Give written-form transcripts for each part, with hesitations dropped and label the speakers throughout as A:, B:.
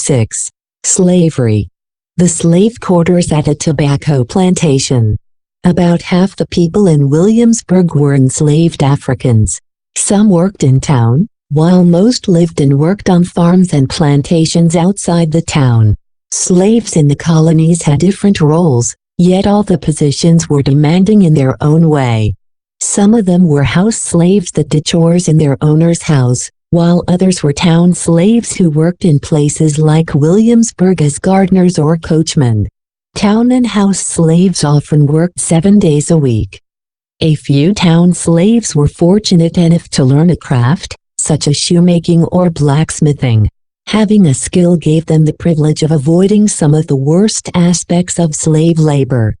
A: 6. Slavery. The slave quarters at a tobacco plantation. About half the people in Williamsburg were enslaved Africans. Some worked in town, while most lived and worked on farms and plantations outside the town. Slaves in the colonies had different roles, yet all the positions were demanding in their own way. Some of them were house slaves that did chores in their owner's house, while others were town slaves who worked in places like Williamsburg as gardeners or coachmen. Town and house slaves often worked 7 days a week. A few town slaves were fortunate enough to learn a craft, such as shoemaking or blacksmithing. Having a skill gave them the privilege of avoiding some of the worst aspects of slave labor.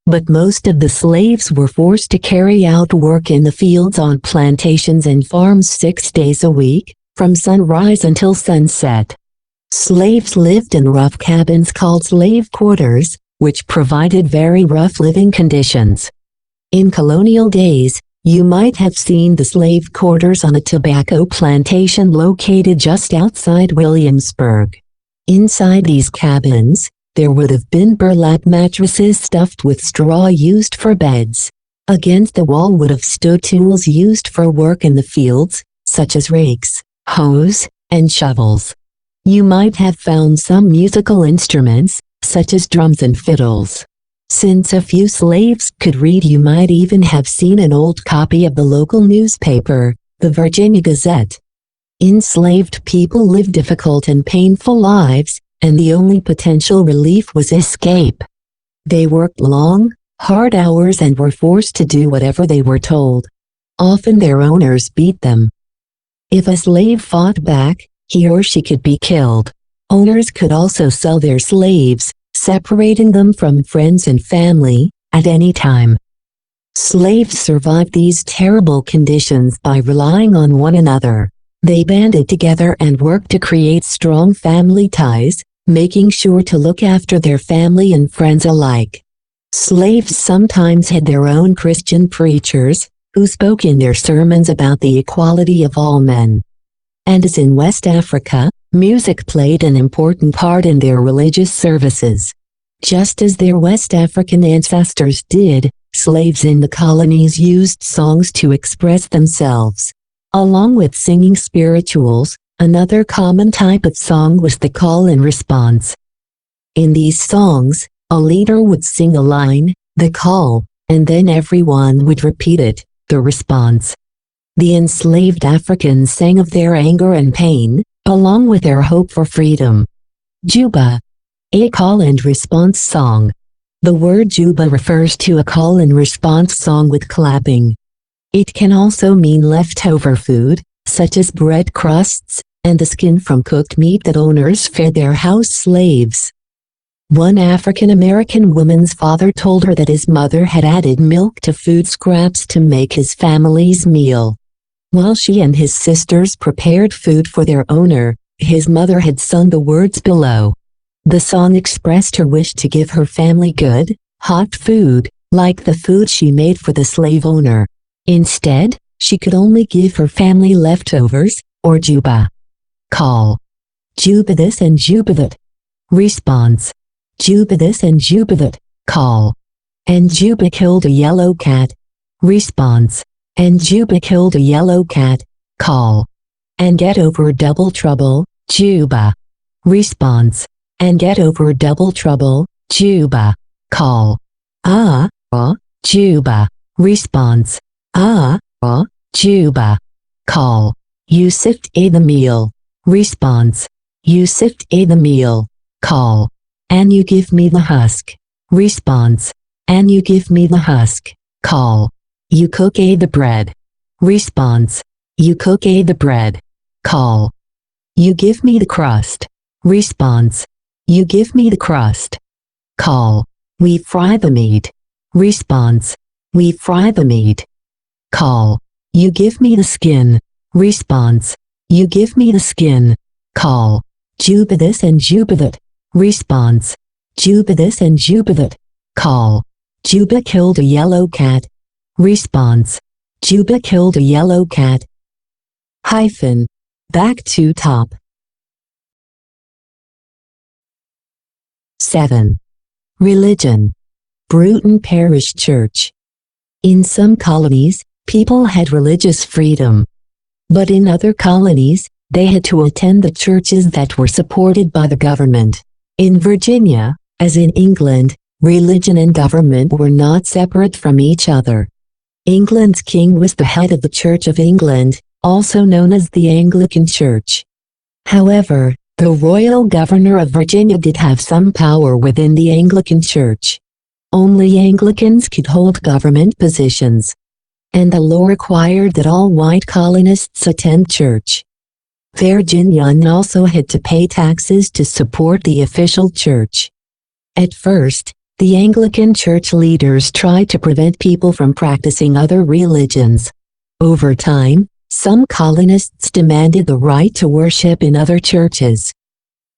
A: But most of the slaves were forced to carry out work in the fields on plantations and farms 6 days a week, from sunrise until sunset. Slaves lived in rough cabins called slave quarters, which provided very rough living conditions. In colonial days, you might have seen the slave quarters on a tobacco plantation located just outside Williamsburg. Inside these cabins, there would have been burlap mattresses stuffed with straw used for beds. Against the wall would have stood tools used for work in the fields, such as rakes, hoes, and shovels. You might have found some musical instruments, such as drums and fiddles. Since a few slaves could read, you might even have seen an old copy of the local newspaper, the Virginia Gazette. Enslaved people lived difficult and painful lives, and the only potential relief was escape. They worked long, hard hours and were forced to do whatever they were told. Often their owners beat them. If a slave fought back, he or she could be killed. Owners could also sell their slaves, separating them from friends and family, at any time. Slaves survived these terrible conditions by relying on one another. They banded together and worked to create strong family ties, making sure to look after their family and friends alike. Slaves sometimes had their own Christian preachers, who spoke in their sermons about the equality of all men. And as in West Africa, music played an important part in their religious services. Just as their West African ancestors did, slaves in the colonies used songs to express themselves. Along with singing spirituals, another common type of song was the call and response. In these songs, a leader would sing a line, the call, and then everyone would repeat it, the response. The enslaved Africans sang of their anger and pain, along with their hope for freedom. Juba, a call and response song. The word juba refers to a call and response song with clapping. It can also mean leftover food, such as bread crusts, and the skin from cooked meat that owners fed their house slaves. One African-American woman's father told her that his mother had added milk to food scraps to make his family's meal. While she and his sisters prepared food for their owner, his mother had sung the words below. The song expressed her wish to give her family good, hot food, like the food she made for the slave owner. Instead, she could only give her family leftovers, or juba. Call. Juba this and juba that. Response. Juba this and juba that. Call. And Juba killed a yellow cat. Response. And Juba killed a yellow cat. Call. And get over double trouble, Juba. Response. And get over double trouble, Juba. Call. Juba. Response. Juba. Call. You sift the meal. Response. You sift the meal. Call. And you give me the husk. Response. And you give me the husk. Call. You cook the bread. Response. You cook the bread. Call. You give me the crust. Response. You give me the crust. Call. We fry the meat. Response. We fry the meat. Call. You give me the skin. Response. You give me the skin. Call. Juba this and juba that. Response. Juba this and juba that. Call. Juba killed a yellow cat. Response. Juba killed a yellow cat. Hyphen. Back to top. 7. Religion. Bruton Parish Church. In some colonies, people had religious freedom. But in other colonies, they had to attend the churches that were supported by the government. In Virginia, as in England, religion and government were not separate from each other. England's king was the head of the Church of England, also known as the Anglican Church. However, the royal governor of Virginia did have some power within the Anglican Church. Only Anglicans could hold government positions. And the law required that all white colonists attend church. Virginians also had to pay taxes to support the official church. At first, the Anglican Church leaders tried to prevent people from practicing other religions. Over time, some colonists demanded the right to worship in other churches.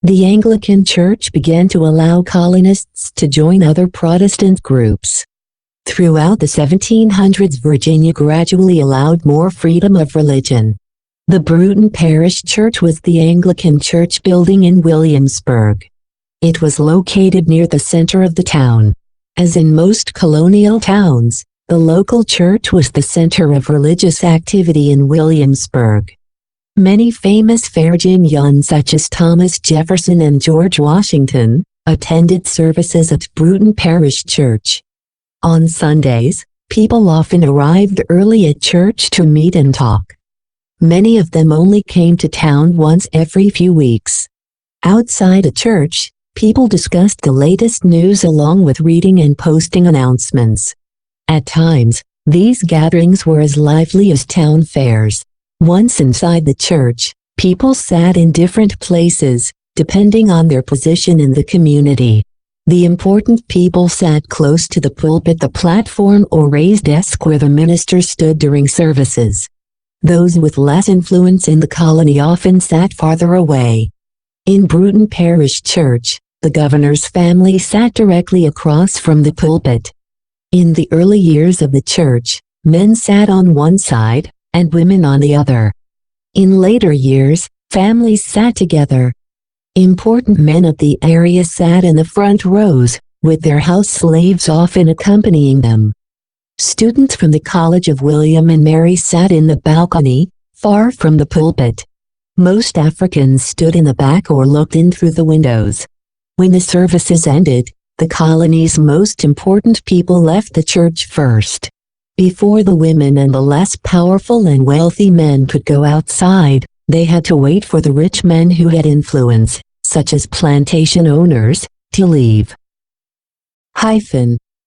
A: The Anglican Church began to allow colonists to join other Protestant groups. Throughout the 1700s, Virginia gradually allowed more freedom of religion. The Bruton Parish Church was the Anglican church building in Williamsburg. It was located near the center of the town. As in most colonial towns, the local church was the center of religious activity in Williamsburg. Many famous Virginians such as Thomas Jefferson and George Washington attended services at Bruton Parish Church. On Sundays, people often arrived early at church to meet and talk. Many of them only came to town once every few weeks. Outside a church, people discussed the latest news along with reading and posting announcements. At times, these gatherings were as lively as town fairs. Once inside the church, people sat in different places, depending on their position in the community. The important people sat close to the pulpit, the platform, or raised desk where the minister stood during services. Those with less influence in the colony often sat farther away. In Bruton Parish Church, the governor's family sat directly across from the pulpit. In the early years of the church, men sat on one side, and women on the other. In later years, families sat together. Important men of the area sat in the front rows, with their house slaves often accompanying them. Students from the College of William and Mary sat in the balcony, far from the pulpit. Most Africans stood in the back or looked in through the windows. When the services ended, the colony's most important people left the church first. Before the women and the less powerful and wealthy men could go outside, they had to wait for the rich men who had influence, such as plantation owners, to leave.